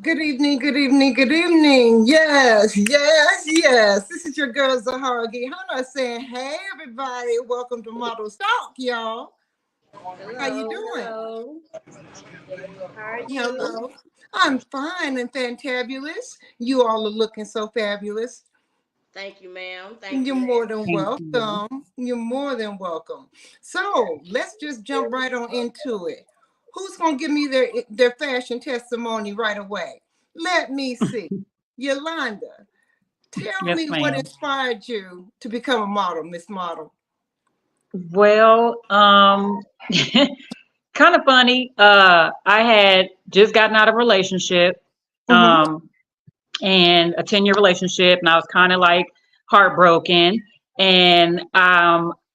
Good evening, good evening, good evening. Yes, yes, yes. This is your girl Zaharraa Geyhanna saying, hey everybody, welcome to Model Talk, y'all. How you Hello, doing? hello. How are you? Hello. I'm fine and fantabulous. You all are looking so fabulous. Thank you, ma'am. Thank You're you, more ma'am. than Thank you. welcome. You're more than welcome. So let's just jump right on into it. Who's gonna give me their fashion testimony right away? Let me see. Yolanda, tell Yes, me what ma'am. inspired you to become a model, Miss Model. Well, kind of funny. I had just gotten out of a relationship, Mm-hmm. um, and a 10-year relationship, and I was kind of like heartbroken. And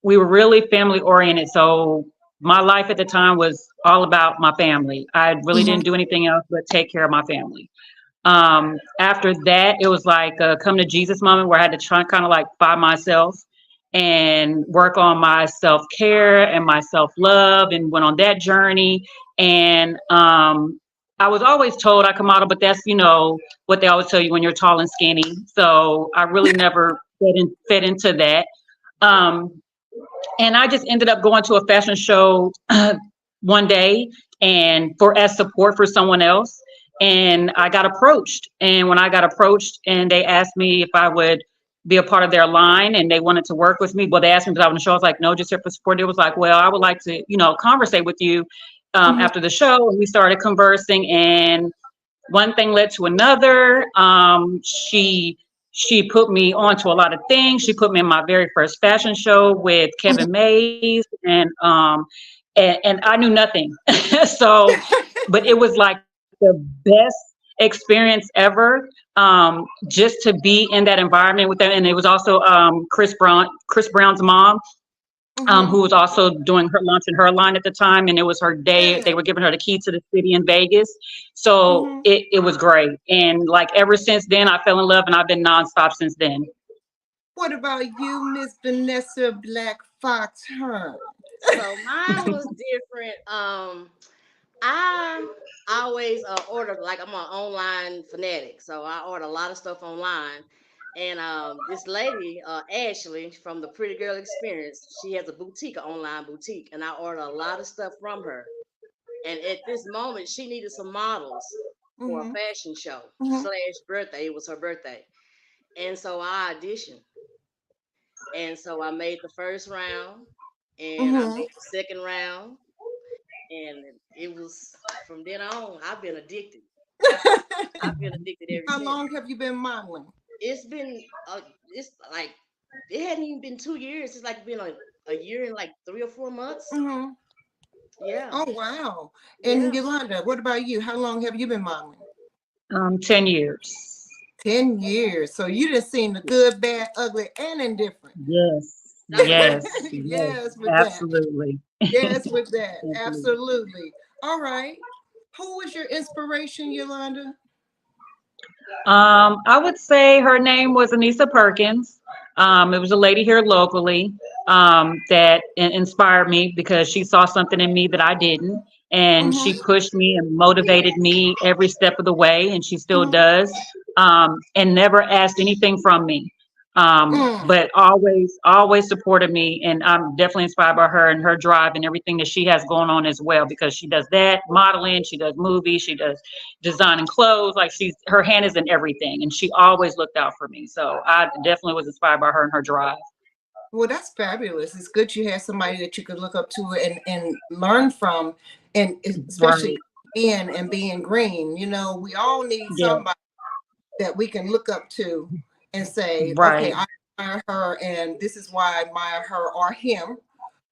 we were really family oriented. So my life at the time was all about my family. I really Mm-hmm. didn't do anything else but take care of my family. After that, it was like a come to Jesus moment where I had to try kind of like find myself and work on my self care and my self love, and went on that journey. And I was always told I could model, but that's what they always tell you when you're tall and skinny. So I really never fit into that. Um, and I just ended up going to a fashion show one day and for as support for someone else. And I got approached. And when I got approached and they asked me if I would be a part of their line and they wanted to work with me, well, they asked me because I was on the show. I was like, no, just here for support. It was like, well, I would like to, conversate with you Mm-hmm. after the show. And we started conversing, and one thing led to another. She put me onto a lot of things. She put me in my very first fashion show with Kevin Mays, and I knew nothing. So, but it was like the best experience ever. Just to be in that environment with them, and it was also Chris Brown's mom, Mm-hmm. who was also doing her launching her line at the time, and it was her day. Yeah. They were giving her the key to the city in Vegas, so Mm-hmm. it was great. And like ever since then, I fell in love, and I've been nonstop since then. What about you, Miss Vanessa Black Fox Hearn? So mine was different. I always order, like I'm an online fanatic, so I order a lot of stuff online. And this lady, Ashley from the Pretty Girl Experience, she has a boutique, an online boutique, and I order a lot of stuff from her. And at this moment, she needed some models for a Mm-hmm. fashion show Mm-hmm. slash birthday. It was her birthday, and so I auditioned. And so I made the first round and I Mm-hmm. made the second round. And it was from then on, I've been addicted. I've been addicted ever How since. long have you been modeling? It's been, it's like, it hadn't even been 2 years. It's like been a year and like 3 or 4 months. Mm-hmm. Yeah. Oh wow. And Yeah. Yolanda, what about you? How long have you been modeling? 10 years. 10 years. So you just seen the good, bad, ugly, and indifferent. Yes, yes, yes, Yes, with that. absolutely. Yes, with that. Absolutely. Absolutely. All right. Who was your inspiration, Yolanda? I would say her name was Anissa Perkins. It was a lady here locally that inspired me because she saw something in me that I didn't. And she Mm-hmm. pushed me and motivated me every step of the way, and she still Mm-hmm. does, and never asked anything from me. Mm. But always supported me. And I'm definitely inspired by her and her drive and everything that she has going on as well, because she does that modeling, she does movies, she does designing clothes. Like her hand is in everything, and she always looked out for me. So I definitely was inspired by her and her drive. Well, that's fabulous. It's good you have somebody that you could look up to and learn from, and especially Right. being green. You know, we all need Yeah. somebody that we can look up to and say, okay, Right. I admire her, and this is why I admire her or him.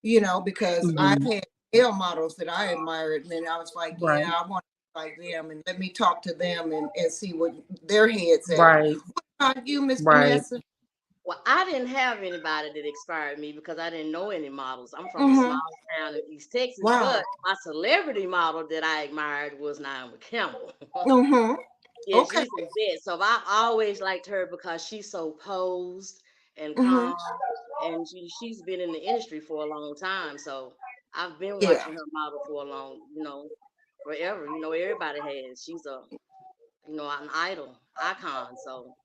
You know, because I've Hmm. had male models that I admired, and then I was like, yeah, Right. I want to be like them, and let me talk to them and see what their heads at. Right. What about you, Miss Right. Vanessa? Well, I didn't have anybody that inspired me because I didn't know any models. I'm from a Mm-hmm. small town in East Texas, Wow. but my celebrity model that I admired was Naomi Campbell. Mm-hmm. Yeah, Okay. she's a vet. So I always liked her because she's so posed and Mm-hmm. calm, and she's been in the industry for a long time. So I've been Yeah. watching her model for a long, forever. Everybody has. an idol, icon. So,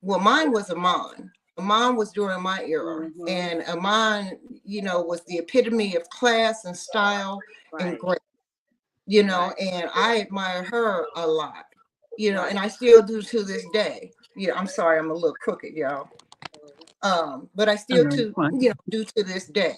Well, mine was Amon. Amon was during my era, mhm, and Amon, was the epitome of class and style and right, grace. right. And I admire her a lot, Right. and I still do to this day. I'm sorry, I'm a little crooked, y'all. But I still do to this day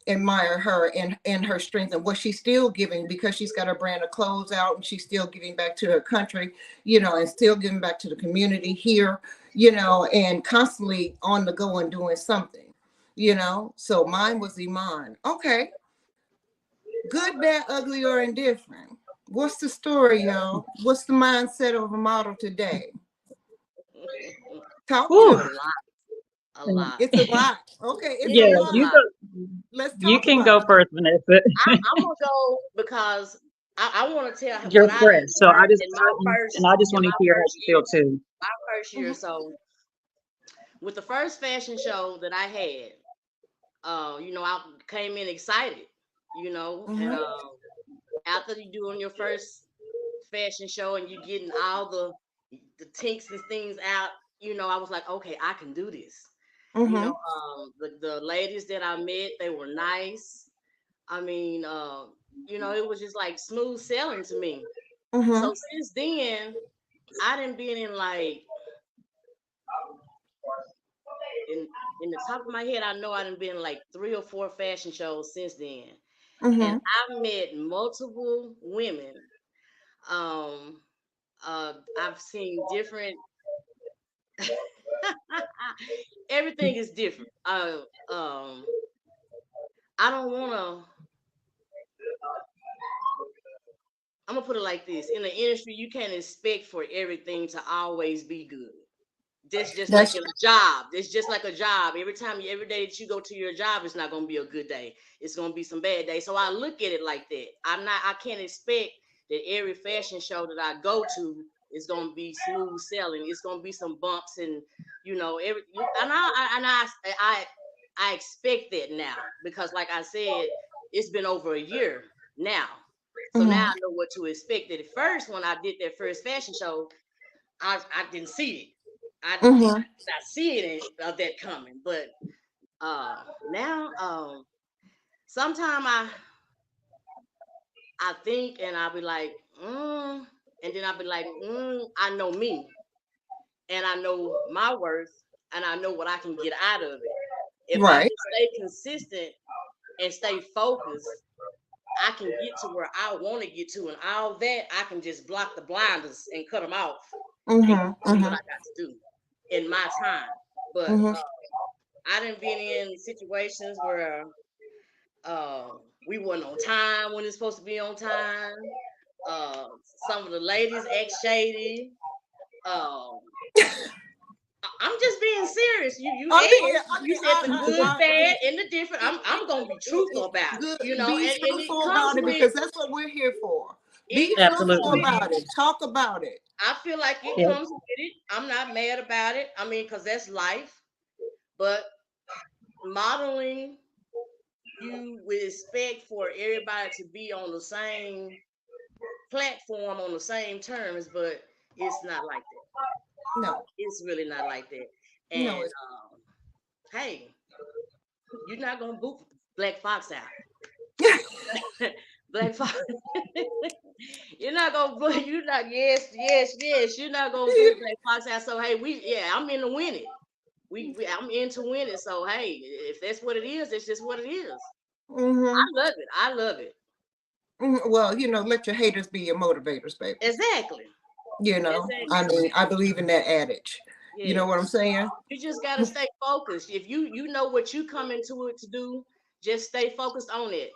admire her and her strength and what she's still giving, because she's got her brand of clothes out and she's still giving back to her country, and still giving back to the community here, and constantly on the go and doing something, So mine was Iman. Okay. Good, bad, ugly, or indifferent. What's the story, y'all? What's the mindset of a model today? Talk It's to Whew. a me. lot, a lot. It's a lot. Okay, it's It a Yeah, is a lot. you lot. go. Let's You talk can about go it. first, Vanessa. I'm gonna go because I want to tell You're what I fresh, so learned in my and I just want to hear how first you year. feel too. My first year. Mhm, So with the first fashion show that I had, I came in excited, and mhm, after you doing your first fashion show and you getting all the tinks and things out, I was like, okay, I can do this. mhm, The ladies that I met, they were nice. I mean, it was just like smooth sailing to me. mhm, So since then, I didn't been in like in in the top of my head, I know I done been in like 3 or 4 fashion shows since then, and mhm, I've met multiple women. Um, I've seen different. Everything is different. I don't wanna. I'm gonna put it like this: in the industry, you can't expect for everything to always be good. This just like That's in a job. It's just like a job. Every day that you go to your job, it's not gonna be a good day. It's gonna be some bad days. So I look at it like that. I can't expect that every fashion show that I go to is gonna be smooth sailing. It's gonna be some bumps and I expect that now because like I said, it's been over a year now. So now mhm, I know what to expect. At first, when I did that first fashion show, I didn't see it. I did mhm, not see it of that coming. But now sometime I think and I'll be like, and then I'll be like, I know me and I know my worth and I know what I can get out of it. If I right. just stay consistent and stay focused, I can get to where I want to get to, and all that I can just block the blinders and cut them off and Mhm, do what I mhm, got to do in my time. But mhm, I done been in situations where uh, we wasn't on time when it's supposed to be on time. Some of the ladies act shady. Um, I'm just being serious. You I mean, asked, you said the good, bad, and the different. I'm gonna be truthful about it, good. Be and it truthful comes about it, with because that's what we're here for. it Be comes truthful Absolutely. with about it. Talk about it. I feel like it Yeah. comes with it. I'm not mad about it. I mean, because that's life. But modeling, you would expect for everybody to be on the same platform, on the same terms, but it's not like that. No, It's really not like that. no, And hey, you're not gonna boot Black Fox out. Black Fox, you're not gonna boot. You're not. Yes, yes, yes. You're not gonna boot Black Fox out. So hey, I'm in to win it. I'm into winning. So hey, if that's what it is, it's just what it is. hmm I love it. I love it. Well, let your haters be your motivators, baby. Exactly. I Exactly. mean, I believe in that adage. You know Yes. what I'm saying? You just gotta stay focused. If you know what you come into it to do, just stay focused on it.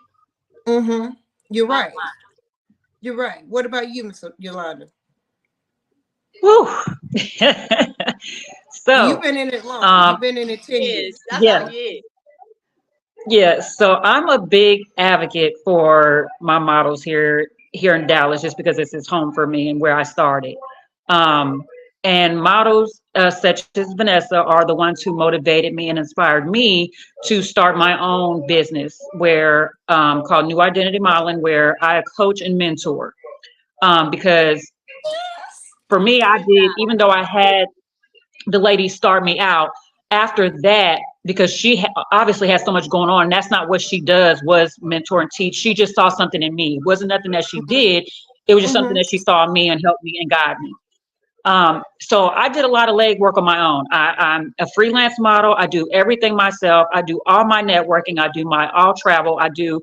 hmm You're Bottom right. You're right. What about you, Miss Yolanda? Whew. You've So, been in it long. um, You've been in it 10 yes, years. that's how yeah, yeah. yeah. So I'm a big advocate for my models here in Dallas, just because this is home for me and where I started. Um, and models such as Vanessa are the ones who motivated me and inspired me to start my own business, where called New Identity Modeling, where I coach and mentor. Because For me, I did, even though I had the lady start me out after that, because she obviously has so much going on. And that's not what she does, was mentor and teach. She just saw something in me. It wasn't nothing that she did. It was just something that she saw in me and helped me and guide me. So I did a lot of leg work on my own. I'm a freelance model. I do everything myself. I do all my networking. I do my all travel. I do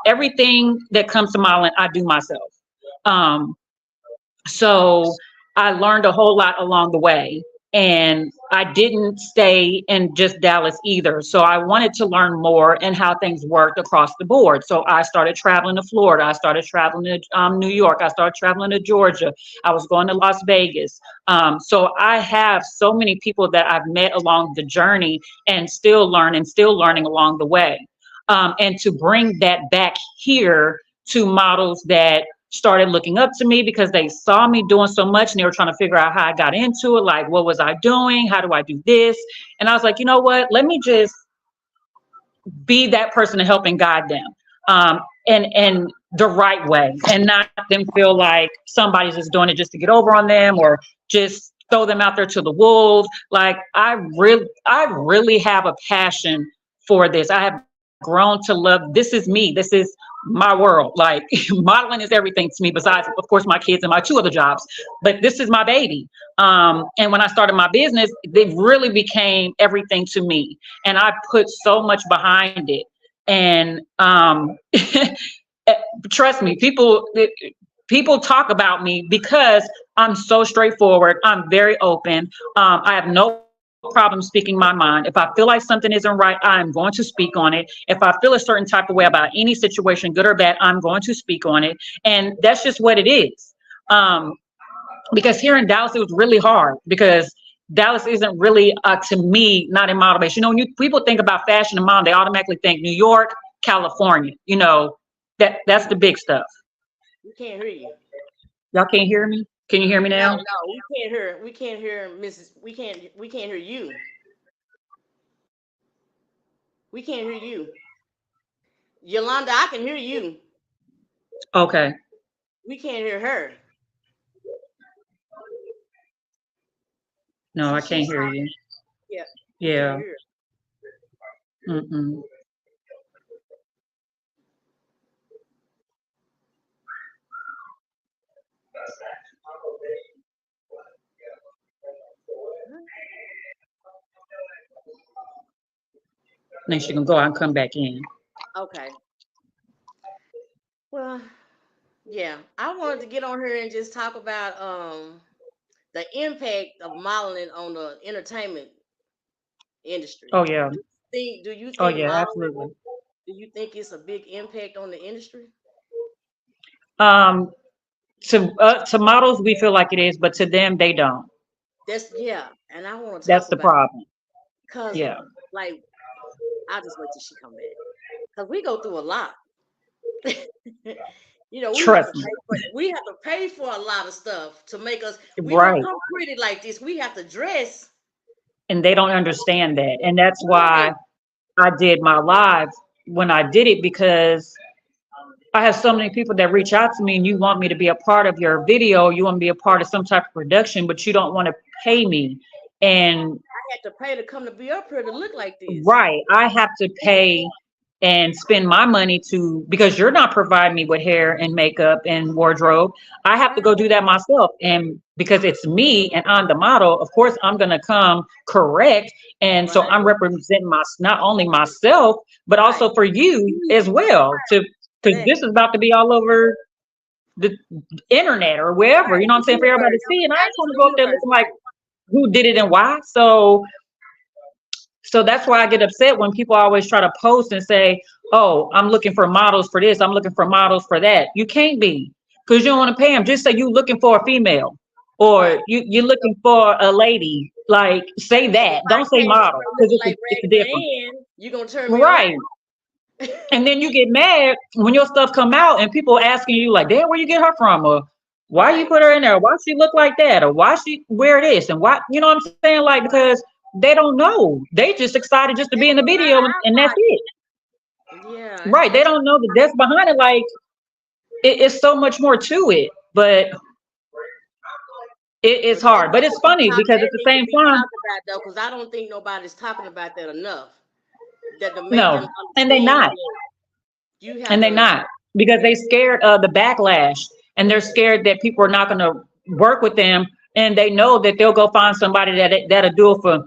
everything that comes to modeling. I do myself. So I learned a whole lot along the way. And I didn't stay in just Dallas either. So I wanted to learn more and how things worked across the board. So I started traveling to Florida. I started traveling to New York. I started traveling to Georgia. I was going to Las Vegas. So I have so many people that I've met along the journey and still learning along the way. And to bring that back here to models that started looking up to me because they saw me doing so much and they were trying to figure out how I got into it. Like, what was I doing? How do I do this? And I was like, you know what? Let me just be that person to help and guide them and the right way, and not them feel like somebody's just doing it just to get over on them or just throw them out there to the wolves. Like, I really have a passion for this. I have grown to love, this is me. This is my world. Like, modeling is everything to me, besides, of course, my kids and my 2 other jobs. But this is my baby. And when I started my business, it really became everything to me. And I put so much behind it. And trust me, people talk about me because I'm so straightforward. I'm very open. I have no problem speaking my mind. If I feel like something isn't right, I'm going to speak on it. If I feel a certain type of way about any situation, good or bad, I'm going to speak on it. And that's just what it is. Because here in Dallas, it was really hard because Dallas isn't really, to me, not in model base. You know, when people think about fashion and model, they automatically think New York, California. You know, that's the big stuff. We can't hear you. Y'all can't hear me? Can you hear me now? No, we can't hear. We can't hear Mrs. We can't hear you. We can't hear you. Yolanda, I can hear you. Okay. We can't hear her. No, I can't hear you. Yeah. Yeah. Mm-mm. Then she can go out and come back in. Okay. Well, yeah, I wanted to get on here and just talk about the impact of modeling on the entertainment industry. Oh yeah. Do you think Oh yeah, modeling, absolutely. do you think it's a big impact on the industry? To models, we feel like it is, but to them, they don't. And I want to That's talk the about problem. because Yeah. like I'll just wait till she come back because we go through a lot. You know, Trust me. we have to pay for a lot of stuff to make us. We Right. don't come pretty like this. We have to dress. And they don't understand that. And that's why I did my live when I did it, because I have so many people that reach out to me and you want me to be a part of your video, you want to be a part of some type of production, but you don't want to pay me. And I had to pay to come to be up here to look like this. right, I have to pay and spend my money because you're not providing me with hair and makeup and wardrobe. I have to go do that myself. And because it's me and I'm the model, of course, I'm going to come correct. And so I'm representing not only myself, but also for you as well, because this is about to be all over the internet or wherever, you know what I'm saying, for everybody to see. And I just want to go up there looking like who did it and why. So that's why I get upset when people always try to post and say, oh, I'm looking for models for this, I'm looking for models for that. You can't be, because you don't want to pay them. Just say you looking for a female, or you're looking for a lady. Like, say that. Don't say model, because it's different. You're going to turn me right. on. And then you get mad when your stuff come out and people asking you like, damn, where you get her from? Or why you put her in there? Why she look like that? Or why she wear this? And why, you know what I'm saying? Like, because they don't know. They just excited just to be in the video and that's it. Yeah. Right. They don't know the depth behind it. Like, it's so much more to it. But It's But that's hard, but it's funny because that at the needs to same be time, talked about though, because I don't think nobody's talking about that enough. That to make them no, and they understand not, that you have and they to. not because they scared of the backlash, and they're scared that people are not going to work with them, and they know that they'll go find somebody that'll do it for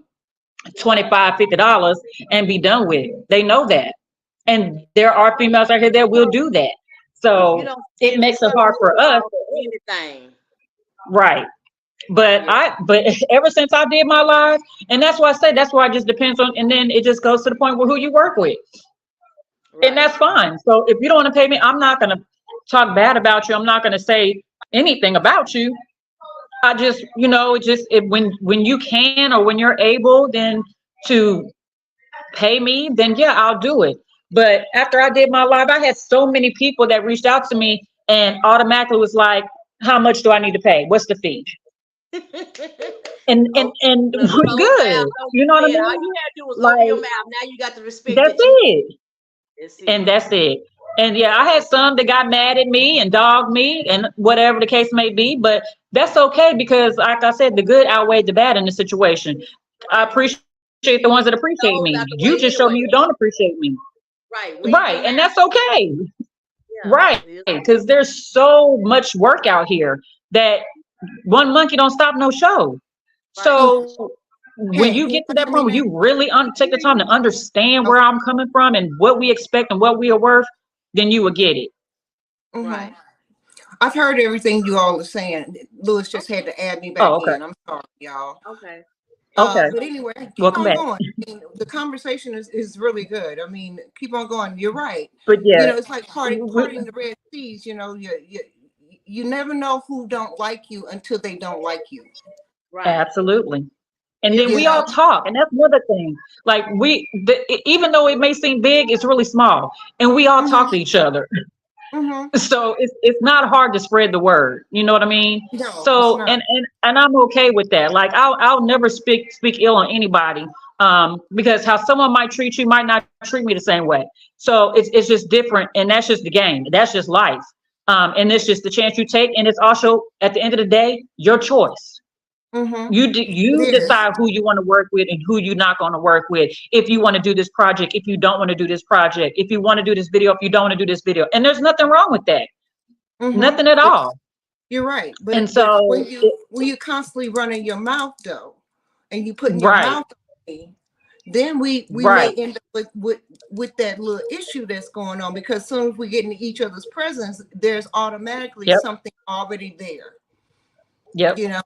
$25, $50 and be done with it. They know that, and there are females out here that will do that. You So don't it see makes it hard resurgence for us, clause or anything. right? But Yeah, but ever since I did my live, and that's why I say that's why it just depends on, and then it just goes to the point where who you work with, and right. that's fine. So if you don't want to pay me, I'm not gonna talk bad about you. I'm not gonna say anything about you. I just, when you can or when you're able, then to pay me, then yeah, I'll do it. But after I did my live, I had so many people that reached out to me and automatically was like, "How much do I need to pay? What's the fee?" Okay. And Look, we're close good. out. Don't You be know what I saying all mean? you had to do was open your Like mouth. Now you got the respect that's that you need. it. That's And it. that's it. And yeah, I had some that got mad at me and dogged me and whatever the case may be, but that's okay because, like I said, the good outweighed the bad in the situation. I appreciate the ones that appreciate me. Those You out the just way showed me you anyway. don't appreciate me. Right. We Right. ain't And finna that's argue. okay. Yeah. Right. Because there's so much work out here that one monkey don't stop no show. Right. So when Hey, you can get to y'all that hear me point where now? you really take the time to understand where Okay. I'm coming from and what we expect and what we are worth, then you will get it. Mm-hmm. Right. I've heard everything you all are saying. Lewis just had Okay. to add me Oh, back okay. in. I'm sorry, y'all. Okay. Okay. But anyway, keep Welcome on back. going. I mean, the conversation is really good. I mean, keep on going. You're right. But yeah, It's like parting the Red Seas. You never know who don't like you until they don't like you. Right. absolutely. And Yeah. then You we all know. talk, and that's another thing. Like even though it may seem big, it's really small, and we all talk to Mm-hmm. each other. Mm-hmm. So it's not hard to spread the word. You know what I mean? No, it's So not. and I'm okay with that. Like I'll never speak ill on anybody, because how someone might treat you might not treat me the same way. So it's just different, and that's just the game. That's just life. And it's just the chance you take, and it's also at the end of the day your choice. Mm-hmm. It You is. decide who you want to work with and who you're not going to work with. If you want to do this project, if you don't want to do this project, if you want to do this video, if you don't want to do this video, and there's nothing wrong with that, Mm-hmm. nothing at all. You're right. And But when so, you constantly running your mouth though, and you putting your right, mouth on me, then we may right, end up with that little issue that's going on because as soon as we get into each other's presence, there's automatically yep, something already there, yep, you know.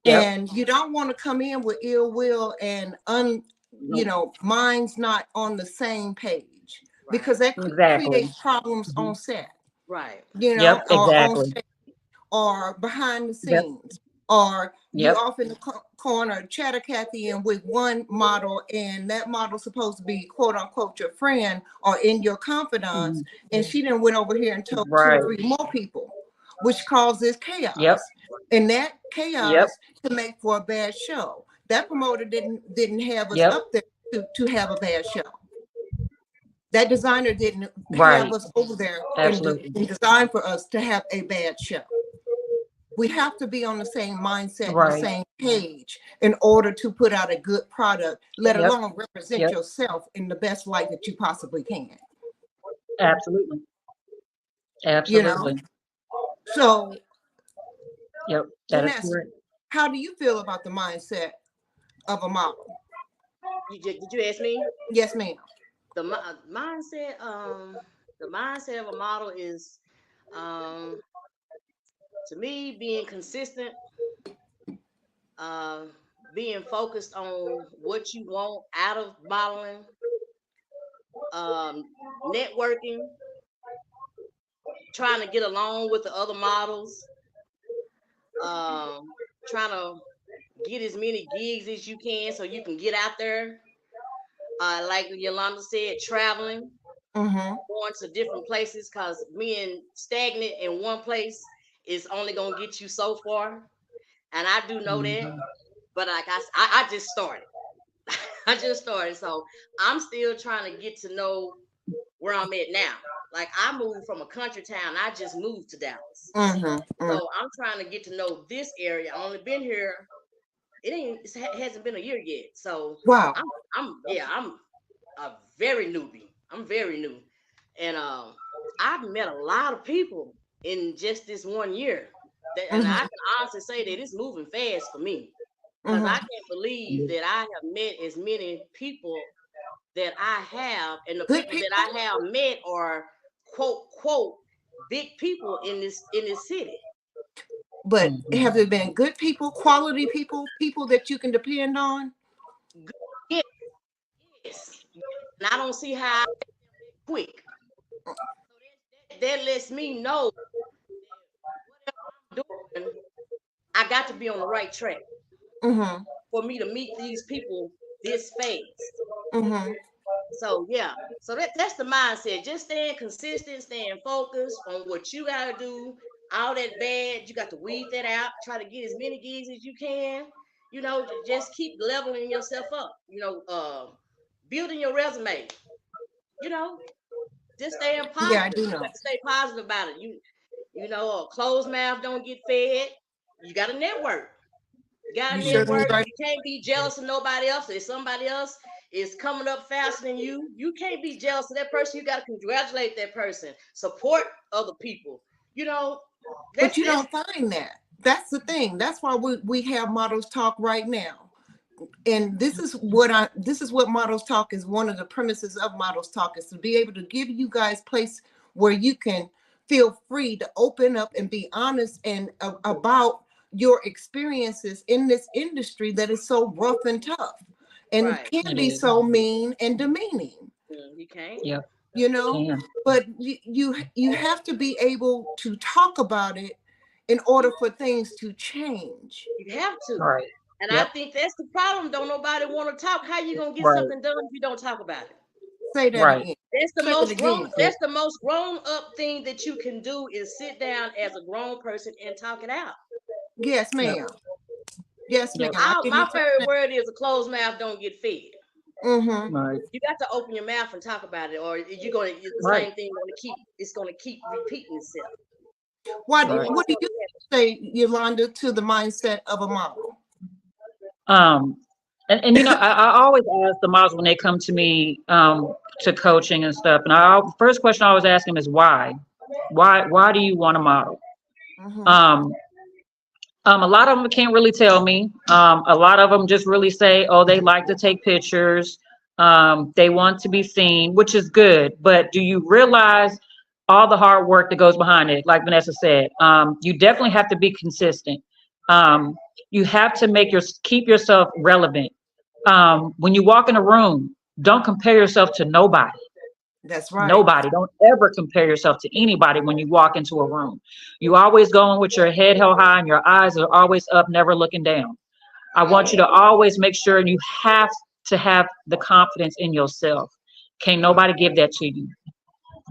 yep, And you don't want to come in with ill will and nope, minds not on the same page because Right. that exactly. creates problems Mhm. on set, Right. Yep, or on exactly. stage or behind the Yep, scenes, or you yep, off in the corner chatter Kathy in with one model, and that model's supposed to be quote unquote your friend or in your confidants, mhm, and she then went over here and told two or right, three more people, which causes yep, chaos. And that yep, chaos can make for a bad show. That promoter didn't have us yep, up there to have a bad show. That designer didn't have right, us over there absolutely, and design for us to have a bad show. We have to be on the same mindset and the right, same page in order to put out a good product, let yep, alone represent yep, yourself in the best light that you possibly can. absolutely, You know? absolutely, So, yep, that is Vanessa, correct. how do you feel about the mindset of a model? Did you ask me? Yes, ma'am. The mindset. The mindset of a model is, um, to me, being consistent, uh, being focused on what you want out of modeling, um, networking, trying to get along with the other models, um, trying to get as many gigs as you can so you can get out there. Like Yolanda said, traveling, Mm-hmm. going to different places, because being stagnant in one place is only gonna get you so far. And I do know that, Mhm. but like I just started. I just started, so I'm still trying to get to know where I'm at now. like I moved from a country town. I just moved to Dallas. Mm-hmm. So I'm trying to get to know this area. I only been here. It hasn't been a year yet. So Wow. I'm a very newbie. I'm very new. And I've met a lot of people in just this 1 year. And I Mm-hmm. can honestly say that it's moving fast for me. Because I Mm-hmm. can't believe that I have met as many people that I have, and the Good people that people, I have met are quote big people in this city. but have Mhm. there been good people, quality people, people that you can depend on? Yes, yes. And I don't see how I quick. So that lets me know that whatever I'm doing, I got to be on the right track Mm-hmm. for me to meet these people this fast. Mm-hmm. So yeah, so that's the mindset. Just staying consistent, staying focused on what you gotta do. All that bad, you got to weed that out. Try to get as many gigs as you can. Just keep leveling yourself up. Building your resume. You know, just staying Yeah, I positive. do You know. got to stay positive about it. A closed mouth don't get fed. You got to network. You got You to certainly network. right. You can't be jealous of nobody else. If somebody else is coming up faster than you, you can't be jealous of that person. You got to congratulate that person. Support other people. You know, But you that's don't find that. That's the thing. That's why we have Models Talk right now. And this is what Models Talk is. One of the premises of Models Talk is to be able to give you guys place where you can feel free to open up and be honest and about your experiences in this industry that is so rough and tough and right. can It be is. so mean and demeaning, You can't. Yep. you know. Can. But you have to be able to talk about it in order for things to change. You have to. Right. And I Yep. think that's the problem. Don't nobody want to talk. How you gonna get Right. something done if you don't talk about it? Say that Right. again. That's the Say it most grown. again. It, That's the most grown up thing that you can do is sit down as a grown person and talk it out. Yes, yep. ma'am. Yes, ma'am. Yep. I give you My time favorite now. word is a closed mouth don't get fed. Mm-hmm. Right. You got to open your mouth and talk about it, or the Right. same thing gonna keep repeating itself. What You Right. ain't what do gonna you be happy. say, Yolanda, to the mindset of a model? Um, and I always ask the models when they come to me to coaching and stuff. And first question I always ask them is why? Why do you want to model? Mm-hmm. Um, a lot of them can't really tell me. A lot of them just really say, oh, they like to take pictures. They want to be seen, which is good. But do you realize all the hard work that goes behind it? Like Venesa said, you definitely have to be consistent. Um, you have to keep yourself relevant. When you walk in a room, don't compare yourself to nobody. That's right. Nobody. Don't ever compare yourself to anybody when you walk into a room. You always going with your head held high and your eyes are always up, never looking down. I want you to always make sure you have to have the confidence in yourself. Can't nobody give that to you.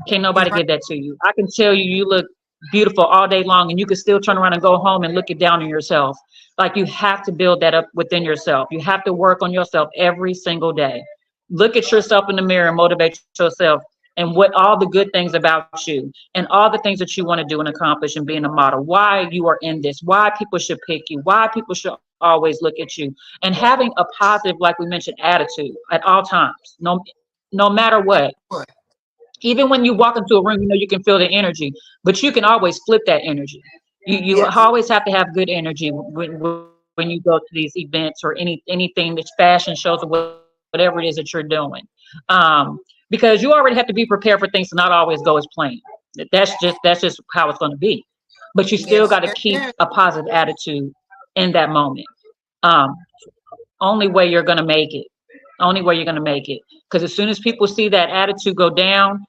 Can't You're nobody right. give that to you. I can tell you, you look beautiful all day long and you can still turn around and go home and look it down on yourself. Like you have to build that up within yourself. You have to work on yourself every single day. Look at yourself in the mirror and motivate yourself and what all the good things about you and all the things that you want to do and accomplish and being a model, why you are in this, why people should pick you, why people should always look at you, and having a positive, like we mentioned, attitude at all times, no matter what. What? Even when you walk into a room, you can feel the energy, but you can always flip that energy. You Yes. always have to have good energy when you go to these events or anything that's fashion shows or whatever it is that you're doing. Because you already have to be prepared for things to not always go as planned. That's just how it's going to be. But you still Yes. got to Yes. keep Yes. a positive attitude in that moment. Um, only way you're going to make it. Only way you're going to make it. Because as soon as people see that attitude go down,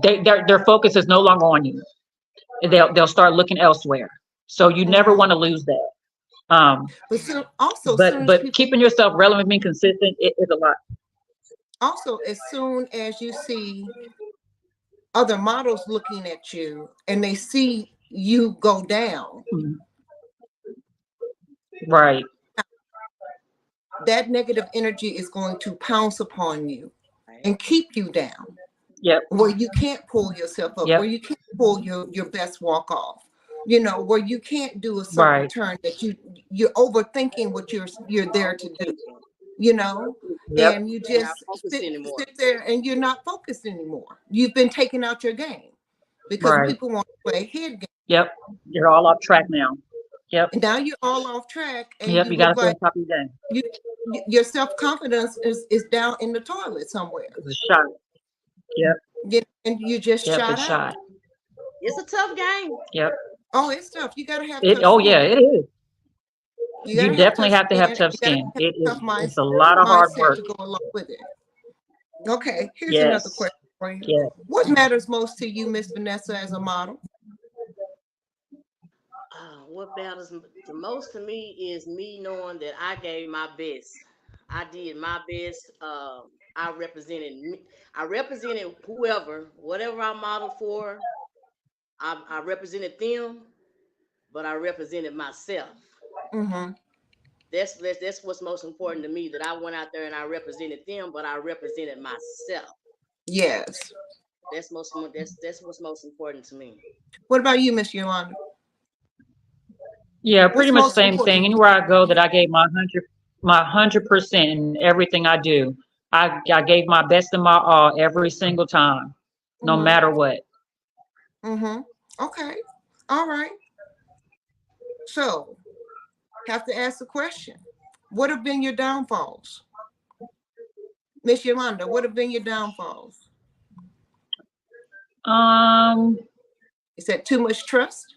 their focus is no longer on you. They'll start looking elsewhere. So you never Mm-hmm. want to lose that. Um, But soon, also, but soon as but people, keeping yourself relevant, being consistent, it is a lot. also as soon as you see other models looking at you and they see you go down, Mhm. Right. that negative energy is going to pounce upon you Right. and keep you down. Yep. where you can't pull yourself up, where Yep. you can't pull your best walk off, you know, where you can't do a certain Right. turn, that you're overthinking what you're there to do, Overthinking. you know, Yep. and you You're not just focused anymore. sit there and you're not focused anymore. You've been taken out your game because Right. people want to play head game. Yep. You're all off track now. Yep. And now you're all off track and Yep. you You got look to stay on like top of your game. you your self-confidence is down in the toilet somewhere. It's a shot. Yep. And you just Yep. shot It's out. shot. It's a tough game. Yep. Oh, it's tough. You got to have It. tough Oh skin. yeah. It is. You got You to have definitely tough have to skin, have and tough you got to skin. have It tough is. It's a lot of hard mindset work. to go along with it. Okay, here's another Yes. question for you. Yes. What matters most to you, Miss Venesa, as a model? What matters the most to me is me knowing that I gave my best. I did my best. I represented me. I represented whoever, whatever I modeled for. I represented them, but I represented myself. Mm-hmm. That's what's most important to me. That I went out there and I represented them, but I represented myself. Yes. That's what's most important to me. What about you, Miss Yolanda? Yeah. Pretty What's much the most same thing. important? Anywhere I go, that I gave my 100% in everything I do. I gave my best and my all every single time, no Mm-hmm. matter what. Mm-hmm. Okay. All right. So, have to ask the question. What have been your downfalls? Miss Yolanda, what have been your downfalls? Um. Is that too much trust?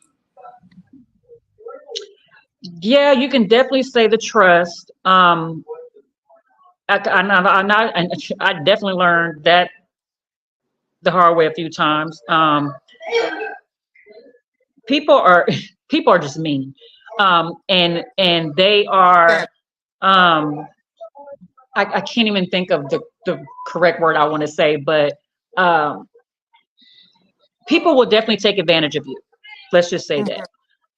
Yeah, you can definitely say the trust. I definitely learned that the hard way a few times. People are people are just mean, and they are. That Um, I can't even think of the correct word I want to say, but um, people will definitely take advantage of you. Let's just say that.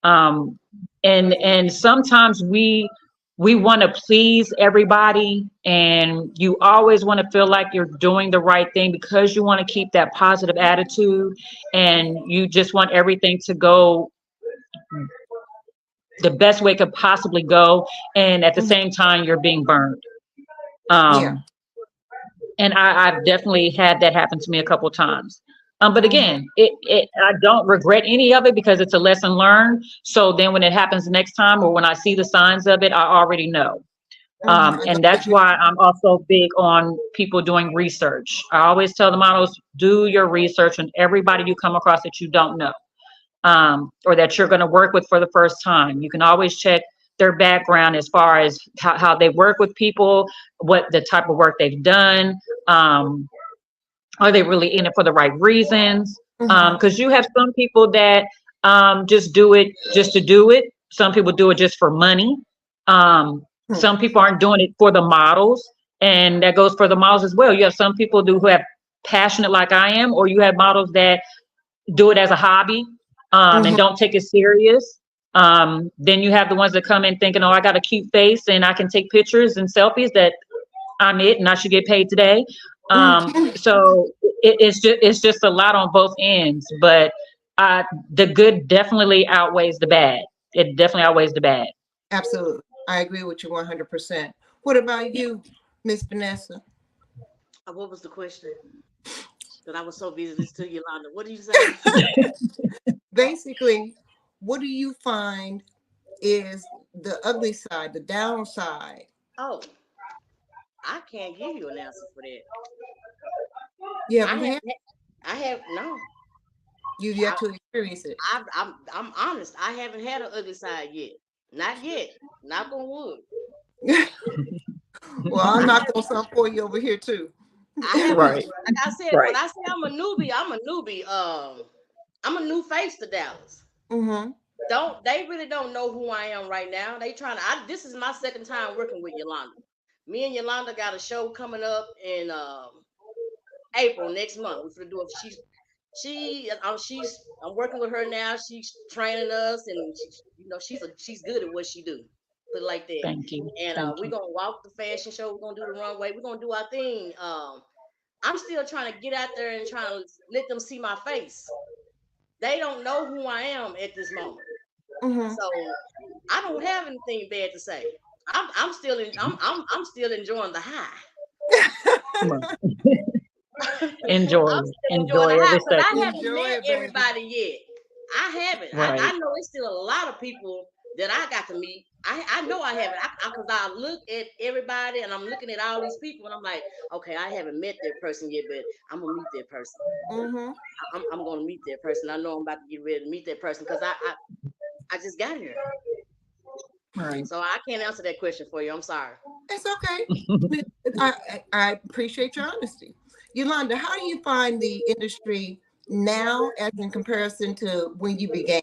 mhm, um and sometimes we want to please everybody, and you always want to feel like you're doing the right thing because you want to keep that positive attitude, and you just want everything to go the best way it could possibly go, and at the mhm, same time you're being burned. yeah. um and I've definitely had that happen to me a couple times. But Mhm, again, I don't regret any of it because it's a lesson learned. So then when it happens the next time, or when I see the signs of it, I already know. mhm. I And know that's that you. why I'm also big on people doing research. I always tell the models, do your research on everybody you come across that you don't know, or that you're going to work with for the first time. You can always check their background as far as how they work with people, what the type of work they've done. Um, are they really in it for the right reasons? Mhm, Because you have some people that just do it just to do it. Some people do it just for money. mhm, Some people aren't doing it for the models, and that goes for the models as well. You have some people who have passionate like I am, or you have models that do it as a hobby, and mhm, don't take it serious. Then you have the ones that come in thinking, oh, I got a cute face and I can take pictures and selfies, that I'm it and I should get paid today. mhm. So it's just a lot on both ends, but the good definitely outweighs the bad. It definitely outweighs the bad. Absolutely. I agree with you 100%. What about Yeah. you, Miss Vanessa? What was the question? That I was so busy listening to Yolanda. What did you say? Basically, what do you find is the ugly side, the downside? Oh, I can't give you an answer for that. You I haven't have, had, I have no. you've I, yet to experience it. I'm honest. I haven't had an ugly side yet. Not yet. Knock on wood. Well, I'll I knock have. on some for you over here too. I haven't. Right. Like I said, when Right. I say I'm a newbie, I'm a newbie. I'm a new face to Dallas. Mm-hmm. Don't they really don't know who I am right now? They trying to. This is my second time working with Yolanda. Me and Yolanda got a show coming up in April next month. We're gonna do it. She's I'm working with her now. She's training us, and she's good at what she do. Put it like that. Thank you. And Thank we're you. gonna walk the fashion show. We're gonna do the runway. We're gonna do our thing. I'm still trying to get out there and trying to let them see my face. They don't know who I am at this moment. Mm-hmm. So I don't have anything bad to say. I'm still I'm still enjoying the high. Enjoy I'm it. still enjoying Enjoy the high every because I second. haven't Enjoy met it, baby. everybody yet. I haven't. I Right. know it's still a lot of people that I got to meet. I know I haven't. Because I look at everybody and I'm looking at all these people and I'm like, okay, I haven't met that person yet, but I'm gonna meet that person. Mm-hmm. I'm gonna meet that person. I know I'm about to get ready to meet that person because I just got here. Right. So I can't answer that question for you. I'm sorry. It's okay. I appreciate your honesty. Yolanda, how do you find the industry now as in comparison to when you began?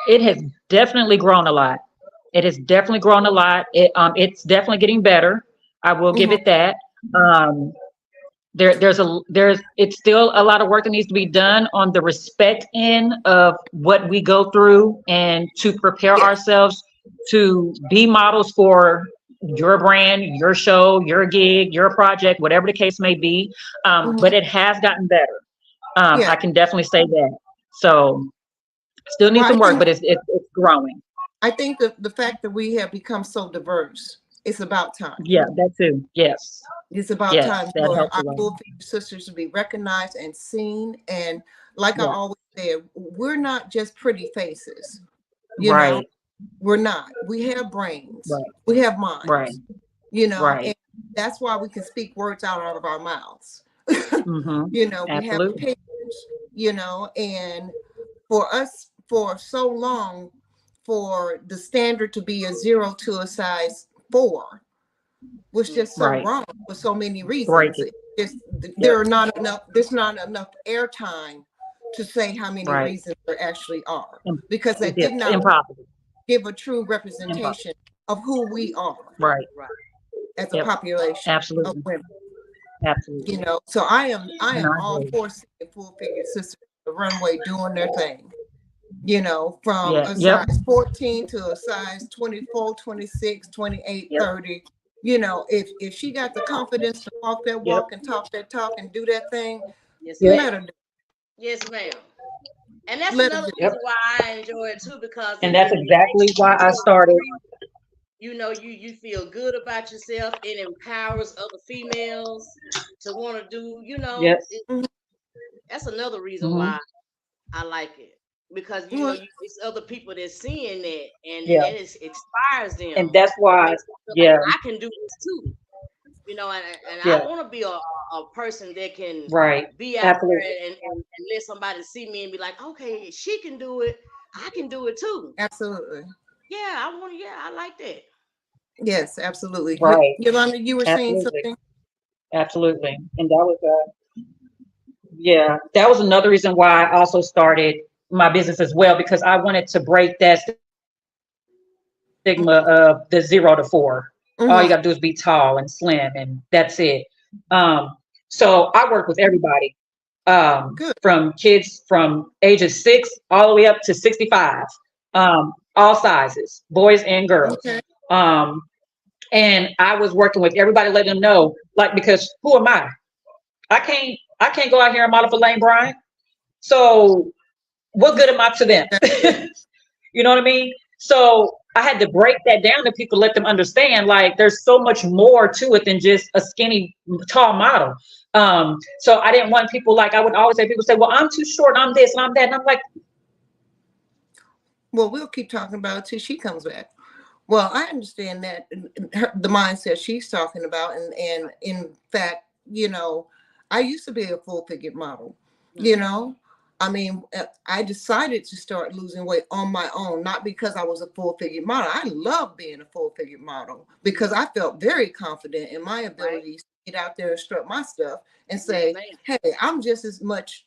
It has definitely grown a lot. It has definitely grown a lot. It's definitely getting better. I will give Mm-hmm. it that. Um, there's it's still a lot of work that needs to be done on the respect end of what we go through and to prepare Yeah. ourselves to be models for your brand, your show, your gig, your project, whatever the case may be. Mm-hmm. But it has gotten better. Yeah. I can definitely say that. So still need Well, some work, but it's growing. I think the fact that we have become so diverse, it's about time. Yeah, that too. Yes. It's about Yes, time that for helps a our lot. full figure sisters to be recognized and seen. And like I Yeah. always say, we're not just pretty faces. You know, Right. we're not. We have brains. Right. We have minds. Right. You know, Right. and that's why we can speak words out of our mouths. Mm-hmm. You know, we have Absolutely. opinions, you know, and for us for so long, for the standard to be a 0 to a size 4 was just so Right. wrong for so many Break reasons. it. There Yep. are not enough, there's not enough airtime to say how many Right. reasons there actually are, Im- because that yeah, did not impossible. give a true Impossible. representation of who we are Right. Right. as a Yep. population of Absolutely. women. Absolutely. You know, so I am And I all agree. for seeing full figure sisters on the runway doing their thing. You know, from Yeah. a Yep. size 14 to a size 24, 26, 28, Yep. 30. You know, if she got the confidence to walk that Yep. walk and talk that talk and do that thing, Yes, Yep. let ma'am. her do Yes, ma'am. And that's let her another do Yep. reason why I enjoy it too, because And it, that's it, it makes exactly you why I feel started. free. You know, you feel good about yourself. It empowers other females to want to do, Yes. Mhm. that's another reason Mm-hmm. why I like it. Because you know, Well, it's other people that's seeing that and Yeah. that inspires And them. that's It why. makes them feel like Yeah. I can do this too. You know, and I Yeah. want to be a person that can Right. be out there Absolutely. and let somebody see me and be like, okay, she can do it. I can do it too. absolutely. Yeah, I like that. Yes, absolutely. Right. Yolanda, you were saying Absolutely. something? Absolutely. And that was yeah, that was another reason why I also started my business as well, because I wanted to break that stigma of the 0 to 4. All you Mm-hmm. got to do is be tall and slim, and that's it. Um, so I work with everybody, Good. from kids from ages 6 all the way up to 65, all sizes, boys and girls. Okay. Um, and I was working with everybody, letting them know, like, because who am I? I can't go out here and model for Lane Bryant. So what good am I to them? You know what I mean? So I had to break that down to people, let them understand, like, there's so much more to it than just a skinny, tall model. So I didn't want people, like, I would always say, people say, well, I'm too short, I'm this and I'm that. And I'm like, Well, we'll keep talking about it till she comes back. Well, I understand that the mindset she's talking about, and in fact, you know, I used to be a full figure model. You know, I mean, I decided to start losing weight on my own, not because I was a full figure model. I love being a full figure model because I felt very confident in my Right. abilities to get out there and strut my stuff and Yes, say, ma'am. hey, I'm just as much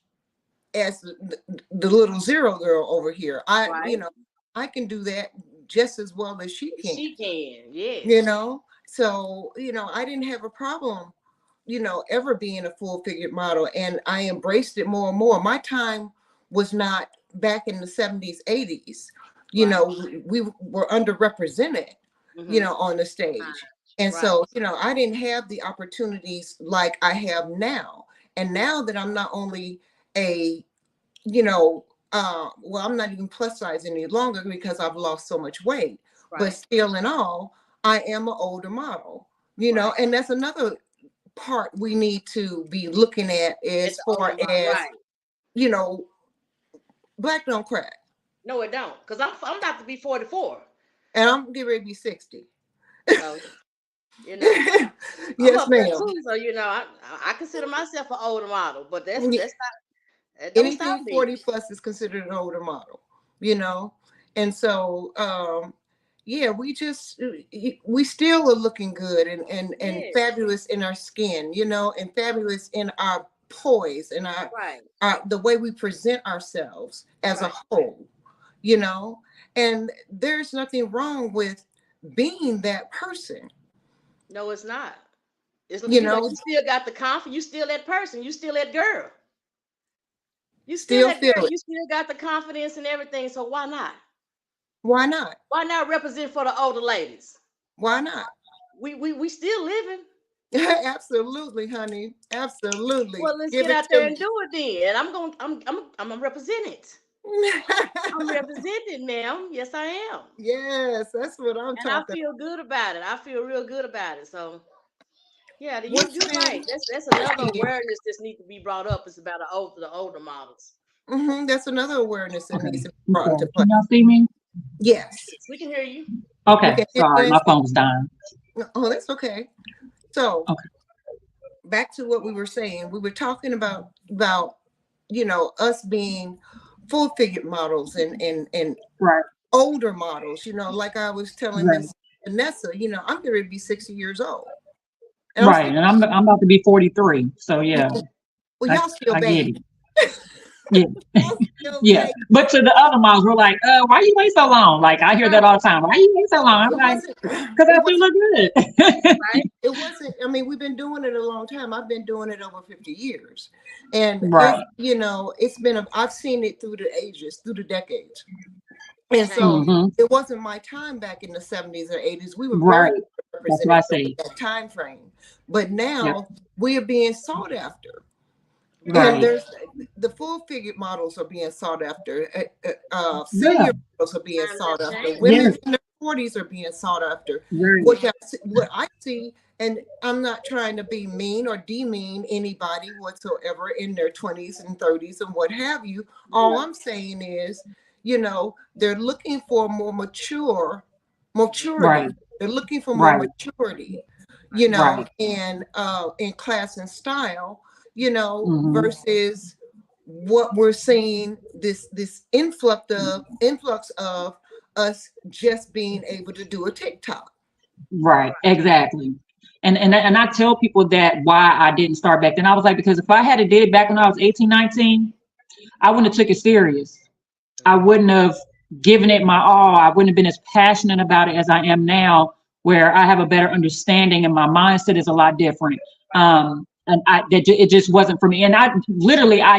as the little 0 girl over here. You Right. know, I can do that just as well as she can. She can. You Yes. know, so you know, I didn't have a problem, you know, ever being a full figured model, and I embraced it more and more. My time was not back in the 70s, 80s. You Right. know, we were underrepresented, you Mm-hmm. know, on the stage. And Right. so, I didn't have the opportunities like I have now. And now that I'm not only a, well, I'm not even plus size any longer because I've lost so much weight. But Right. still in all, I am an older model, Right. and that's another part we need to be looking at It's as the far older model. as, Right. black don't crack. No, it don't. Because I'm about to be 44. And I'm getting ready to be 60. So, I'm Yes, up there ma'am. too. So, I consider myself an older model, but that's Yeah. not, that don't stop Anything me. 40 plus is considered an older model, and so yeah, we still are looking good and Yeah. fabulous in our skin, and fabulous in our poise and Right. the way we present ourselves as a Right. whole, and there's nothing wrong with being that person, No, it's not. It's you you know, know you still got the confidence. You still that person. You still that girl. You still still that feel girl. it. You still got the confidence and everything. So why not? Why not? Why not represent for the older ladies? Why not? We still living. Absolutely, honey. Absolutely. Well, let's Give get it out to there and me. do it then. And I'm gonna represent it. I'm represented now. Yes, I am. Yes, that's what I'm And I talking. feel good about it. I feel real good about it. So yeah, What's you're right. been That's another awareness that needs to be brought up. It's about the older models. that's another awareness that Okay. needs to be brought into play. Can y'all see me? Yes. We can hear you. We Okay. can hear Sorry, you. my phone was dying. Oh, that's okay. So Okay. back to what we were saying. We were talking about us being full figure models and Right. older models, like I was telling Right. Miss Vanessa, I'm going to be 60 years old. And Right. And I'm about to be 43. So yeah, well, y'all still I get baby. it. Yeah. Yeah. Baby. But to the other moms, we're like, why you wait so long? Like I hear that all the time. Why you wait so long? I'm like, because I feel look good. Right? It wasn't, I mean, we've been doing it a long time. I've been doing it over 50 years. And Right. I've seen it through the ages, through the decades. And so Mm-hmm. it wasn't my time back in the 70s or 80s. We were Right. very That's what I represented say. in that time frame. But now Yep. we are being sought after. And Right. there's the full figure models are being sought after. Senior Yeah. models are being Times sought have after. changed. Women Yes. in their 40s are being sought after. Right. What I see, and I'm not trying to be mean or demean anybody whatsoever in their 20s and 30s and what have you. All I'm saying is, they're looking for more maturity. Right. They're looking for more Right. maturity, Right. and in class and style, Mm-hmm. versus what we're seeing, this influx of us just being able to do a TikTok. Right. Exactly. And I tell people that why I didn't start back then. I was like, because if I had did it back when I was 18, 19, I wouldn't have took it serious. I wouldn't have given it my all. I wouldn't have been as passionate about it as I am now, where I have a better understanding and my mindset is a lot different. And it just wasn't for me. And I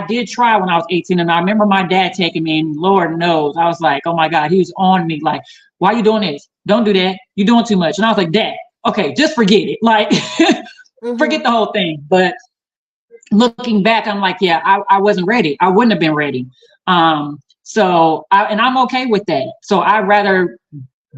did try when I was 18, and I remember my dad taking me, and Lord knows, I was like, oh my God, he was on me, like, why are you doing this? Don't do that. You're doing too much. And I was like, Dad, okay, just forget it. Like, forget the whole thing. But looking back, I'm like, yeah, I wasn't ready. I wouldn't have been ready. So I'm okay with that. So I rather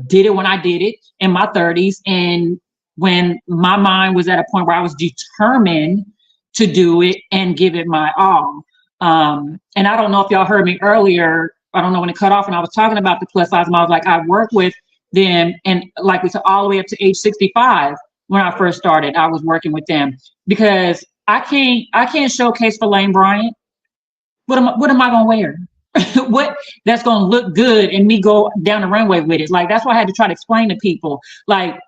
did it when I did it in my 30s, and when my mind was at a point where I was determined to do it and give it my all. And I don't know if y'all heard me earlier. I don't know when it cut off, and I was talking about the plus size models. Like, I work with them, and like we said, all the way up to age 65. When I first started, I was working with them because I can't showcase for Lane Bryant. What am I gonna wear? What that's gonna look good and me go down the runway with it? Like, that's why I had to try to explain to people. Like,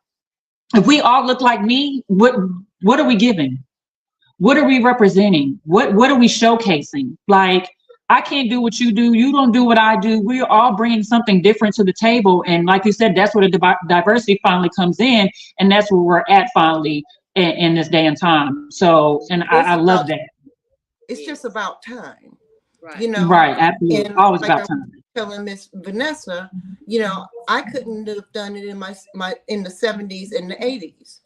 if we all look like me, what are we giving? What are we representing? What are we showcasing? Like, I can't do what you do. You don't do what I do. We're all bringing something different to the table. And like you said, that's where the diversity finally comes in. And that's where we're at finally in this day and time. So, and I love that. It's just about time. Right. Right, absolutely. And Always like about I was time. telling Miss Vanessa, I couldn't have done it in my in the 70s and the 80s.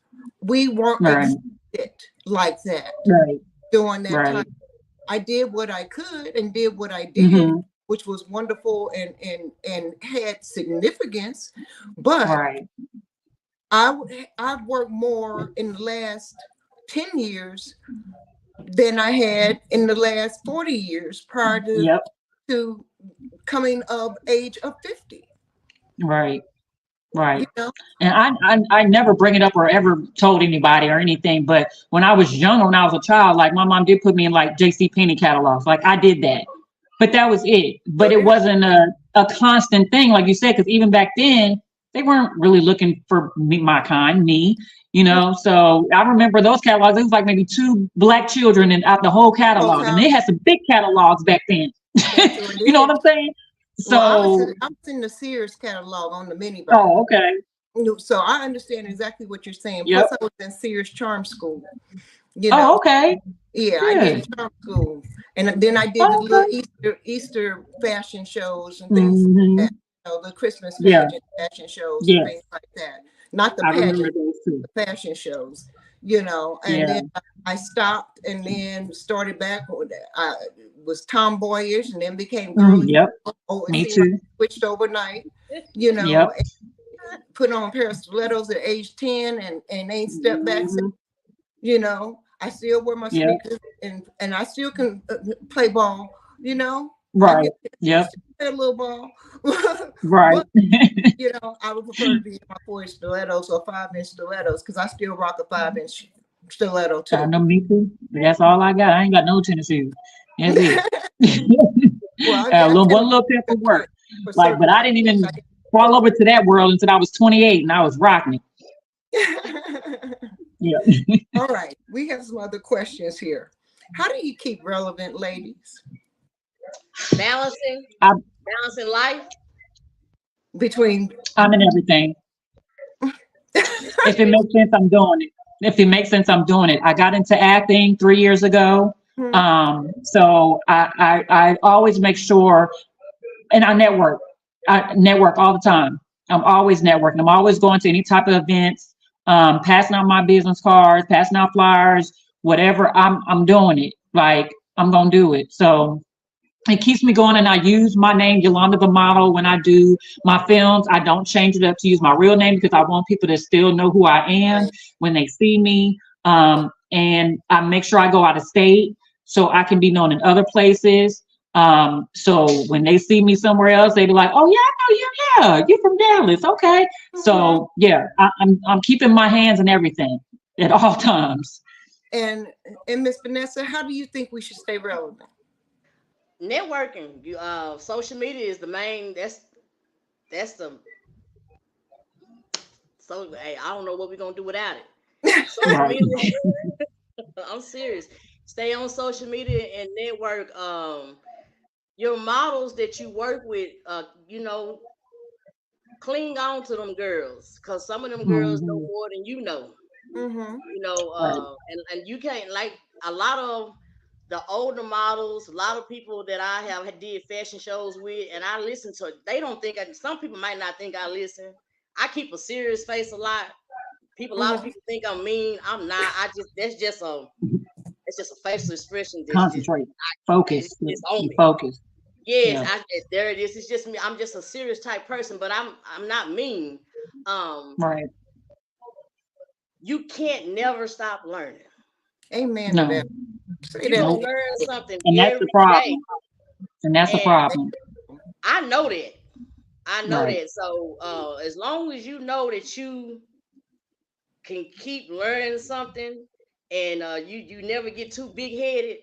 we weren't Right. accepted like that Right. during that Right. time. I did what I could and did what I did, Mm-hmm. which was wonderful and had significance. But Right. I've worked more in the last 10 years than I had in the last 40 years prior Yep. to coming of age of 50. Right. Right. You know? And I never bring it up or ever told anybody or anything. But when I was younger, when I was a child, like my mom did put me in like JC Penney catalogs. Like I did that. But that was it. But it wasn't a constant thing, like you said, because even back then, they weren't really looking for me, my kind, me, you know. So I remember those catalogs. It was like maybe 2 Black children and out the whole catalog. And they had some big catalogs back then. You know what I'm saying? So Well, I was in the Sears catalog on the mini bag. oh, okay. So I understand exactly what you're saying. Yep. Plus, I was in Sears Charm School. You know, Oh, okay. yeah, I did charm school, and then I did the little Easter fashion shows and things like that. You know, the Christmas pageant fashion shows and things like that. Not the pageant, the fashion shows. You know, and then I stopped and then started back with that. I was tomboyish and then became girly. Yep. Oh, Me too. like switched overnight. You know, put on a pair of stilettos at age 10 and ain't stepped back. You know, I still wear my sneakers and I still can play ball, you know. Right. Yep. A little ball. Right. But, you know, I would prefer to be in my 4-inch stilettos or 5-inch stilettos because I still rock a 5-inch stiletto too. I know, me too. That's all I got. I ain't got no tennis shoes. That's it. Well, one little pair for work. Like, but I didn't even fall over to that world until I was 28 and I was rocking it. Yeah. All right. We have some other questions here. How do you keep relevant, ladies? Balancing life between. I'm in everything. If it makes sense, I'm doing it. If it makes sense, I'm doing it. I got into acting 3 years ago. So I always make sure, and I network all the time. I'm always networking. I'm always going to any type of events. Passing out my business cards, passing out flyers, whatever. I'm doing it. Like I'm gonna do it. So it keeps me going, and I use my name, Yolanda TheModel, when I do my films. I don't change it up to use my real name because I want people to still know who I am when they see me. And I make sure I go out of state so I can be known in other places. So when they see me somewhere else, they be like, "Oh yeah, I know you. Yeah, you're from Dallas. Okay." So yeah, I'm keeping my hands in everything at all times. And Miss Venesa, how do you think we should stay relevant? Networking. Social media is the main. That's the. So hey, I don't know what we're gonna do without it. Social media. I'm serious. Stay on social media and network. Your models that you work with, you know, cling on to them girls because some of them girls know more than you know. You know, and you can't, like a lot of the older models, a lot of people that I have did fashion shows with, and I listen to. They don't think some people might not think I listen. I keep a serious face a lot. A lot of people think I'm mean. I'm not. It's just a facial expression. Concentrate, focus, focus. Yes, there it is. It's just me. I'm just a serious type person, but I'm not mean. Right. You can't never stop learning. Amen. No. To that. You can learn something. And that's the problem. And that's the problem. I know that. I know that. So as long as you know that you can keep learning something, and you never get too big headed.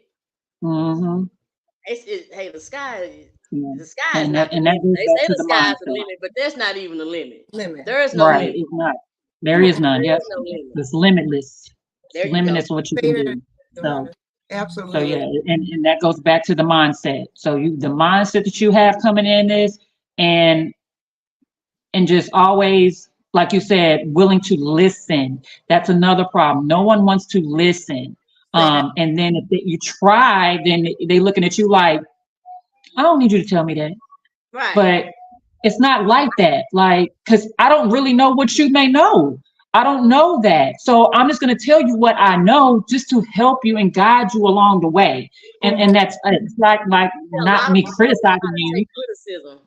Hey, the sky is not the limit. They say the sky is the limit, but that's not even the limit. There is no limit. It's not. There is none. Yes, it's limitless. It's limitless what you can do. So absolutely. So yeah, and that goes back to the mindset. So the mindset that you have coming in is, and just always, like you said, willing to listen. That's another problem. No one wants to listen. And then if you try, then they looking at you like, I don't need you to tell me that. Right. But it's not like that. Like, because I don't really know what you may know. I don't know that. So I'm just going to tell you what I know just to help you and guide you along the way. And that's it's like Yeah, a lot not of me people don't know how criticizing to you, take criticism.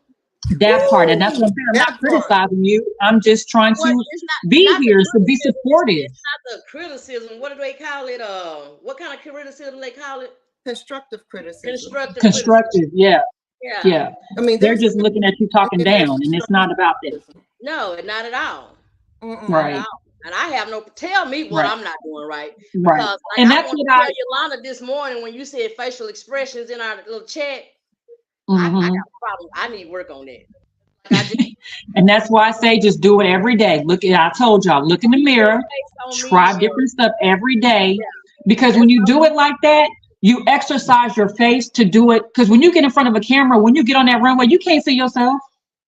that part. And that's what I'm saying. I'm That not part. criticizing you. I'm just trying What to it's be not the here to be criticism. supportive. It's not the criticism. What do they call it? What kind of criticism they call it? Constructive criticism. Constructive criticism. Constructive. Yeah. Yeah. Yeah. I mean, They're there's just looking at you talking and there's down, and it's not about that. constructive criticism. No, not at all. Mm-mm. Not at Right. all. And I have no tell me what Right. I'm not doing right. Right. Because like And I that's want to what tell Yolanda this morning when you said facial expressions in our little chat, I got Mhm. a problem. I need work on that. Like I just And that's why I say just do it every day. Look at, I told y'all, look in the mirror, face on try me. different stuff every day. Yeah. Because when you do it like that, you exercise your face to do it. Because when you get in front of a camera, when you get on that runway, you can't see yourself.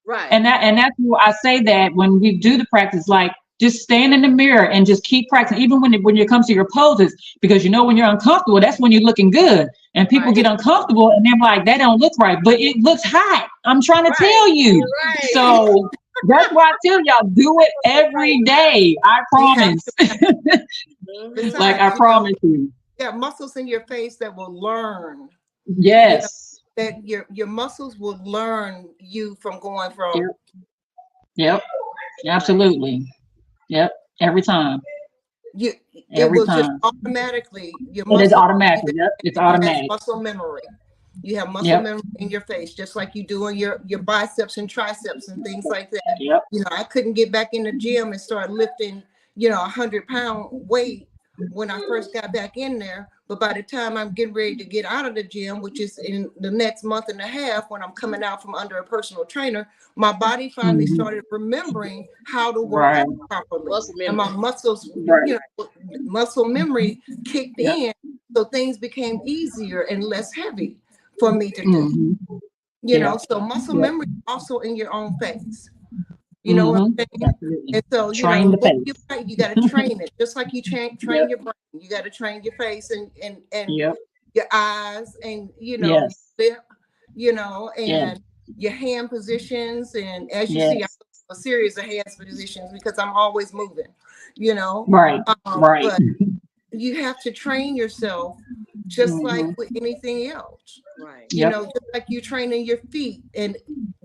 Right. And that's why I say that when we do the practice, like just stand in the mirror and just keep practicing, even when it comes to your poses, because you know when you're uncomfortable, that's when you're looking good. And people Right. get uncomfortable and they're like, that don't look right, but it looks hot. I'm trying to Right. tell you. Right. So that's why I tell y'all, do it every day. I promise. Mhm. Like I promise you. Yeah, muscles in your face that will learn. Yes. That your muscles will learn you from going from. Yep. Absolutely. Yep. Every time. It Every will just time. automatically your It is muscles. automatic. Yep. It's You have automatic. muscle memory. You have muscle Yep. memory in your face, just like you do in your biceps and triceps and things like that. Yep. You know, I couldn't get back in the gym and start lifting, 100-pound weight when I first got back in there. But by the time I'm getting ready to get out of the gym, which is in the next month and a half, when I'm coming out from under a personal trainer, my body finally Mhm. started remembering how to work Right. out properly. Muscle And my memory. muscles, Right. muscle memory kicked Yep. in. So things became easier and less heavy for me to do. Mhm. So muscle Yep. memory is also in your own face. You know what I'm saying? Absolutely. And so, Train the what face. you got to train it, just like you train Yep. your brain. You got to train your face and Yep. your eyes and Yes. your lip, and Yes. your hand positions. And as you see, I Yes. have a series of hand positions because I'm always moving. Right. Right. But you have to train yourself just like Mhm. with anything else. Right. Yep. Just like you training your feet and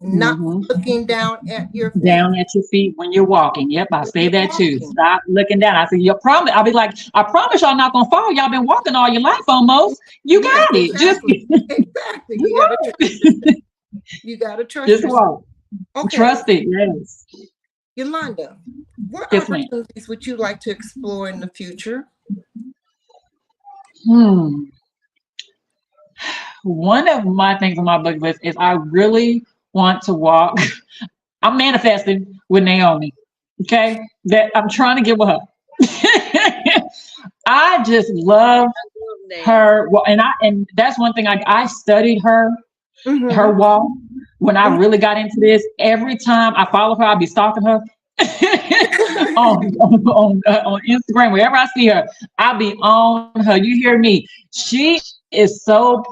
not Mhm. looking down at your feet. Down at your feet when you're walking. Yep, I say you're that too. walking. Stop looking down. I say, you promise. I'll be like, I promise y'all not gonna fall. Y'all been walking all your life almost. You Yes, got it. exactly. Exactly. Just You gotta walk. trust yourself. You gotta trust Just yourself. walk. Okay, Trust it. Yes. Yolanda, what Yes, ma'am. opportunities would you like to explore in the future? One of my things on my bucket list is I really want to walk. I'm manifesting with Naomi. Okay, that I'm trying to get with her. I just love her, and that's one thing I studied her walk when I really got into this. Every time I follow her, I'll be stalking her on Instagram. Wherever I see her, I'll be on her. You hear me? She is so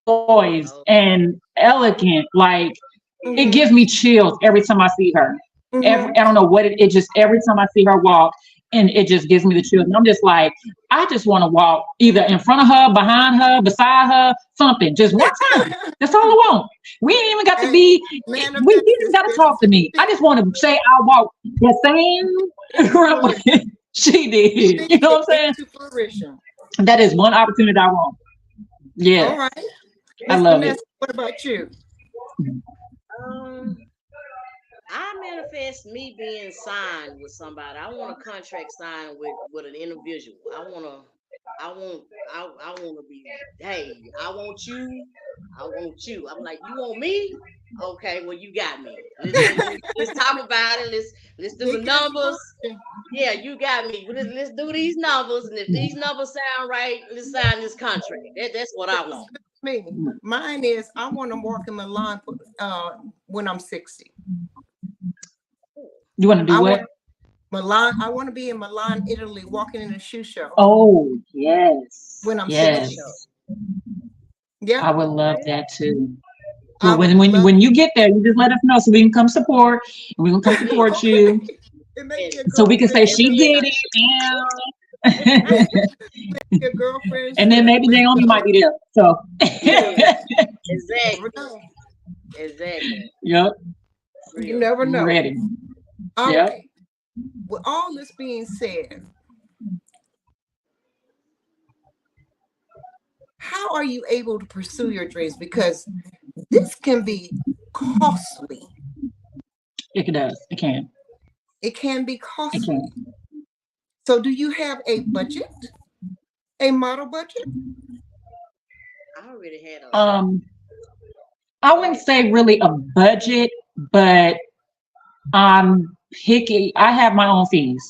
poised and elegant. Like it gives me chills every time I see her. I don't know what it just every time I see her walk, and it just gives me the chills. And I'm just like, I just want to walk either in front of her, behind her, beside her, something. Just one time. That's all I want. We ain't even got to be. We even got to talk to me. I just want to say I walk the same runway she did. You know what I'm saying? That is one opportunity I want. Yeah. All right. I love it. What about you? I manifest me being signed with somebody. I want a contract signed with an individual. I want to be, hey, I want you. I'm like, you want me? Okay, well, you got me. Let's talk about it. Let's do the numbers. Yeah, you got me. Let's do these numbers, and if these numbers sound right, let's sign this contract. That's what I want. Mine is I want to walk in Milan when I'm 60. You want to do what? Milan. I want to be in Milan, Italy, walking in a shoe show. Oh, yes. When I'm 60. Yeah. I would love that too. Well, when you get there, you just let us know so we can come support. And we can come support you. It may be a So we can say girlfriend. she did it. Your girlfriend. And then maybe Naomi might be there. So Yeah, Never exactly. know. Exactly. yep, You Real. never know. ready. All Yep. right. With all this being said, how are you able to pursue your dreams? Because this can be costly. It does. It can. It can be It costly. can. So, do you have a budget, a model budget? I already had a. I wouldn't say really a budget, but I'm picky. I have my own fees,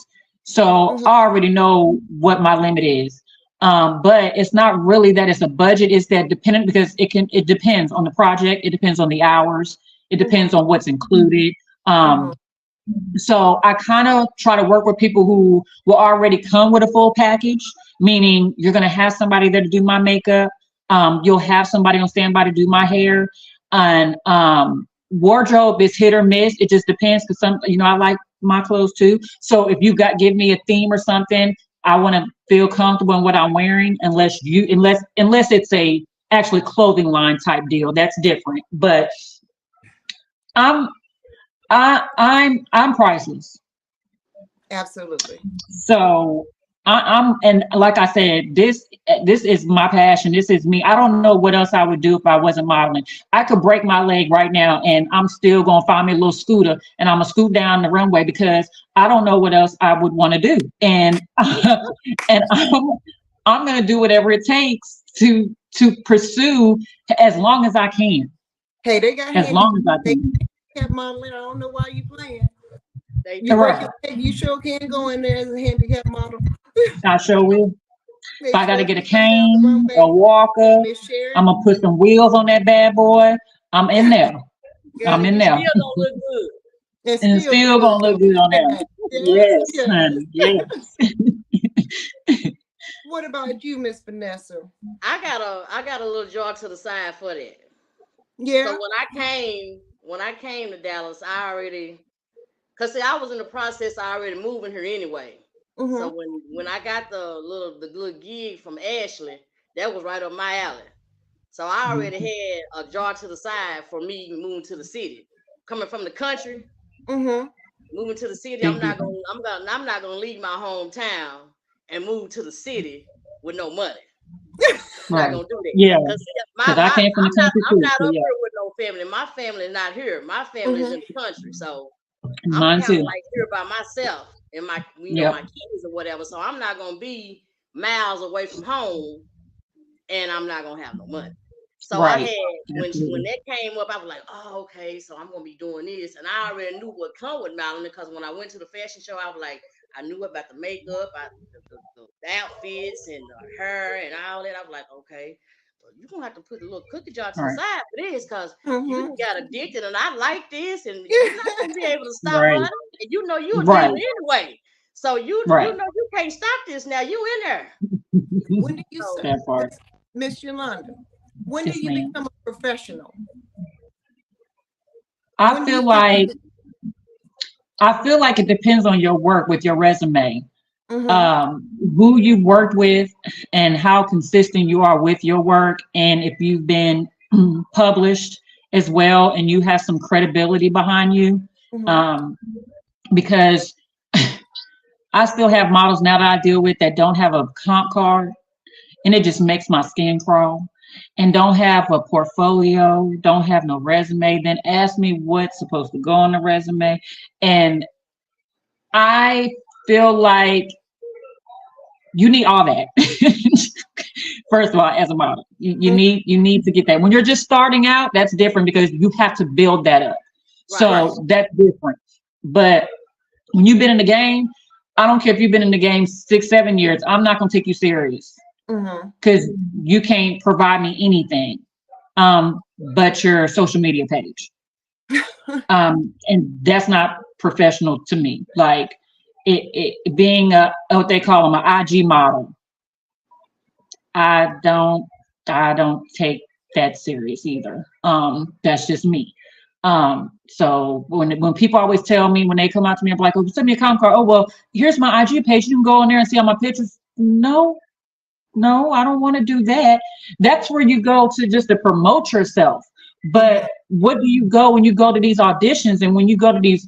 so Mhm, I already know what my limit is. But it's not really that it's a budget. It's that dependent because it depends on the project. It depends on the hours. It depends mhm, on what's included. mhm, So I kind of try to work with people who will already come with a full package, meaning you're going to have somebody there to do my makeup. You'll have somebody on standby to do my hair, and wardrobe is hit or miss. It just depends because I like my clothes too. So if you give me a theme or something, I want to feel comfortable in what I'm wearing. Unless it's a actually clothing line type deal, that's different. But I'm I'm priceless. absolutely. So and like I said, this is my passion. This is me. I don't know what else I would do if I wasn't modeling. I could break my leg right now and I'm still gonna find me a little scooter and I'm gonna scoot down the runway because I don't know what else I would want to do. And and I'm gonna do whatever it takes to pursue as long as I can. Hey, they got As long as I handicap modeling. I don't know why you playing. They You do. break can. your leg, you sure can go in there as a handicap model. I sure will. Make If I got to sure get a you come down the cane, runway, a walker, Miss Sharon. I'm gonna put some wheels on that bad boy. I'm in there. Girl, I'm And in you there, still don't look good. and and still still look gonna look good on there. good. Yes, Yes, yes. honey. Yes. What about you, Miss Vanessa? I got a little jar to the side for that. So Yeah. when I came to Dallas, cause see, I was in the process of already moving here anyway. So Mm-hmm. when I got the little gig from Ashley, that was right up my alley. So I already had a jar to the side for me moving to the city. Coming from the country, Mm-hmm. moving to the city, Big difference. I'm not gonna leave my hometown and move to the city with no money. Not Right. gonna do that. Yeah. Cause see, Because I came from the country I'm too. not So up yeah. here with no family. My family is not here. My family is Mm-hmm. in the country. So I'm Mine kind of too. like here by myself and my Yep. kids or whatever. So I'm not gonna be miles away from home and I'm not gonna have no money. So I Right. had when Absolutely. that came up, I was like, oh, okay, so I'm gonna be doing this. And I already knew what come with modeling because when I went to the fashion show, I was like, I knew about the makeup, the outfits and the hair and all that. I was like, okay, well, you're gonna have to put a little cookie jar to the Right. side for this because you Mm-hmm. done got addicted and I like this and you're not gonna be able to stop, Right. honey. And you know you Right. addicted anyway. So you Right. know you can't stop this now. You in there. When do you So say, That part. Miss Yolanda? When do Yes, you ma'am. become a professional? I When do you feel think like you? it depends on your work with your resume. Mm-hmm. Who you worked with and how consistent you are with your work, and if you've been published as well and you have some credibility behind you. Mm-hmm. Um, because I still have models now that I deal with that don't have a comp card, and it just makes my skin crawl. And don't have a portfolio, don't have no resume, then ask me what's supposed to go on the resume. And I feel like you need all that. First of all, as a model, you need to get that. When you're just starting out, that's different because you have to build that up. right. Right. So that's different. But when you've been in the game, I don't care if you've been in the game 6, 7 years, I'm not gonna take you serious Mm-hmm. because you can't provide me anything but your social media page. And that's not professional to me. Like being what they call them, an IG model. I don't take that serious either. That's just me. So when people always tell me, when they come out to me, I'm like, oh, send me a comment card. Oh, well, here's my IG page. You can go on there and see all my pictures. No, I don't want to do that. That's where you go to promote yourself. But what do you go when you go to these auditions and when you go to these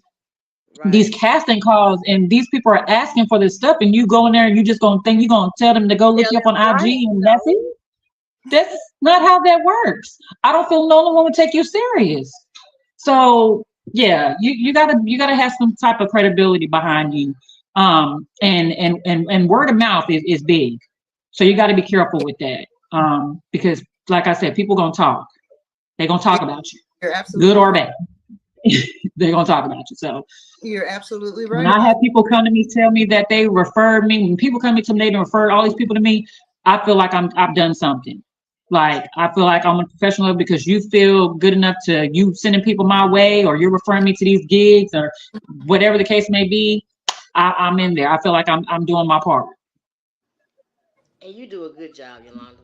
casting calls and these people are asking for this stuff and you go in there and you just gonna think you're gonna tell them to go look you up on IG and that's it? That's not how that works. I don't feel no one would take you serious. So yeah, you gotta have some type of credibility behind you. And word of mouth is big. So you got to be careful with that. Because like I said, people gonna talk. They're gonna talk about you. You're absolutely good or bad. They're gonna talk about you. So you're absolutely right. When I have people come to me, tell me that they referred me. When people come to me, they refer all these people to me. I feel like I've done something. Like I feel like I'm a professional because you feel good enough to you sending people my way, or you're referring me to these gigs, or whatever the case may be. I'm in there. I feel like I'm doing my part. And you do a good job, Yolanda.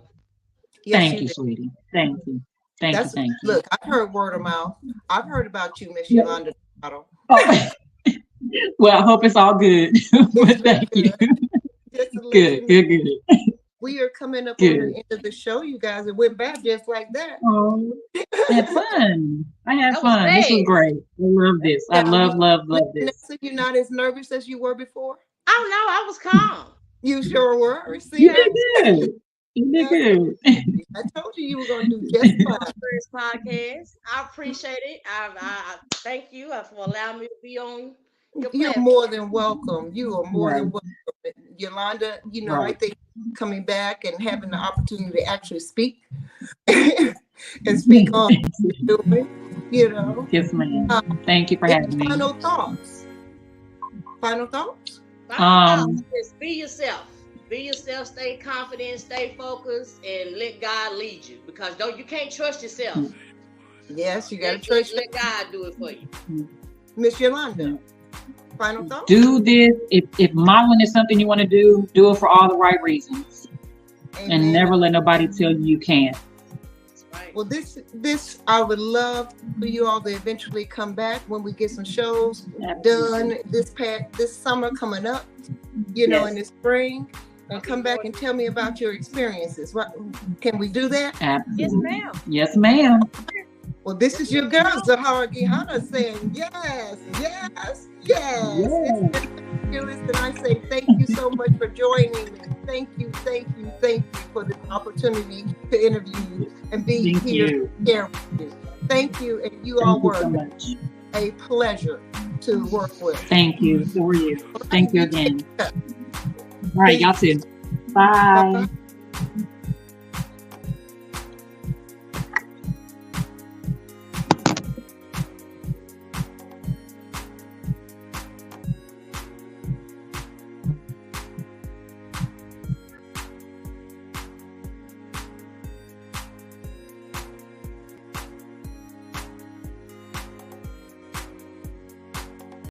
Yes, thank you, sweetie. Thank you. Thank you. Look, I've heard word of mouth. I've heard about you, Miss Yolanda TheModel. Oh. Well, I hope it's all good. Thank you. Good. We are coming up on the end of the show, you guys. It went back just like that. Oh, I had fun. This was great. I love this. I love this. You're not as nervous as you were before? Oh, no, I was calm. You sure were. See, you did good. You did good. I told you were going to do just fine. First podcast. I appreciate it. I thank you for allowing me to be on your platform. You're more than welcome. You are more than welcome. Yolanda, I think coming back and having the opportunity to actually speak and speak on doing, Yes, ma'am. Thank you for having me. Final thoughts. Final thoughts is be yourself. Be yourself, stay confident, stay focused, and let God lead you. Because you can't trust yourself. Yes, you gotta trust. Let God do it for you. Miss Yolanda, final thoughts? Do this. If modeling is something you want to do it for all the right reasons. Amen. And never let nobody tell you can't. Right. Well, this I would love for you all to eventually come back when we get some shows done this summer coming up, in the spring, and come back and tell me about your experiences. Can we do that? Absolutely. Yes, ma'am. Yes, ma'am. Well, this is your girl, Zaharraa Geyhanna, saying yes. And I say thank you so much for joining me. Thank you for this opportunity to interview you and be here with you. Thank you, and you all were a pleasure to work with. Thank you. So were you. Thank you again. All right, y'all too. Bye. Bye-bye.